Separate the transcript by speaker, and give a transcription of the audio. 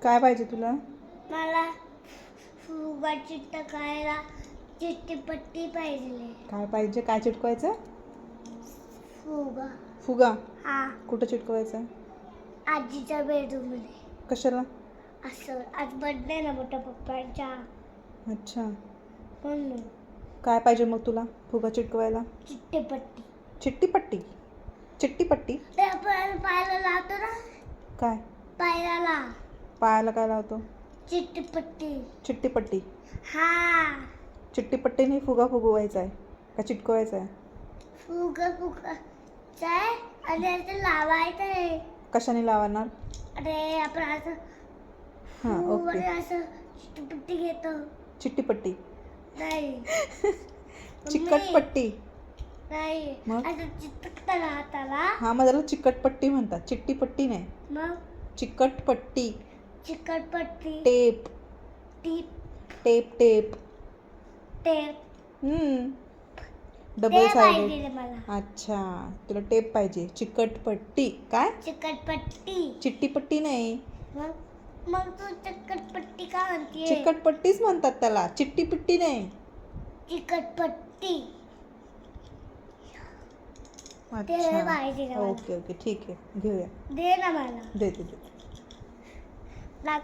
Speaker 1: काय पाहिजे तुला?
Speaker 2: मला फुगा चिटकायला चिट्टीपट्टी पाहिजे.
Speaker 1: काय पाहिजे? काय चिटकवायचं?
Speaker 2: फुगा.
Speaker 1: फुगा
Speaker 2: हा,
Speaker 1: कुठं चिटकवायचा?
Speaker 2: आजीच्या बेडरूम मध्ये.
Speaker 1: कशाला?
Speaker 2: असं आज बर्थडे ना मोठ्या पप्पांच्या,
Speaker 1: अच्छा,
Speaker 2: म्हणून.
Speaker 1: काय पाहिजे मग तुला फुगा चिटकवायला?
Speaker 2: चिट्टीपट्टी.
Speaker 1: चिट्टीपट्टी. चिट्टीपट्टी
Speaker 2: ते आपण पायाला लावतो ना,
Speaker 1: काय?
Speaker 2: पायाला
Speaker 1: पायाला काय लावतो?
Speaker 2: चिट्टीपट्टी.
Speaker 1: चिट्टीपट्टी.
Speaker 2: हा,
Speaker 1: चिट्टीपट्टीने फुगा फुगवायचा आहे का चिटकवायचा आहे?
Speaker 2: फुगा फुगायचा आणि असं लावायचं आहे.
Speaker 1: कशाने लावणार?
Speaker 2: अरे आपण असं
Speaker 1: हां, ओके.
Speaker 2: फुगाने असं चिट्टीपट्टी घेतो.
Speaker 1: चिट्टीपट्टी.
Speaker 2: नाही.
Speaker 1: चिकटपट्टी.
Speaker 2: नाही,
Speaker 1: मग?
Speaker 2: असं चिटकतं हाताला.
Speaker 1: हा, मग त्याला चिकटपट्टी म्हणतात, चिट्टीपट्टी नाही.
Speaker 2: मग
Speaker 1: चिकटपट्टी.
Speaker 2: चिकटपट्टी.
Speaker 1: टेप.
Speaker 2: टीप.
Speaker 1: Tape tape.
Speaker 2: टेप.
Speaker 1: डबल
Speaker 2: ते
Speaker 1: साइडेड.
Speaker 2: पाहिजे मला.
Speaker 1: अच्छा, तुला टेप पाहिजे. चिकटपट्टी. काय?
Speaker 2: चिकटपट्टी.
Speaker 1: चिट्टीपट्टी नाही.
Speaker 2: मग मग तू चिकटपट्टी का म्हणतीये?
Speaker 1: चिकटपट्टीच म्हणतात त्याला, चिट्टीपिट्टी नाही.
Speaker 2: चिकटपट्टी. ते
Speaker 1: अच्छा,
Speaker 2: पाहिजे ना मला.
Speaker 1: ओके ओके, ठीक आहे, घेऊया.
Speaker 2: दे ना मला.
Speaker 1: देते देते.
Speaker 2: दाखव.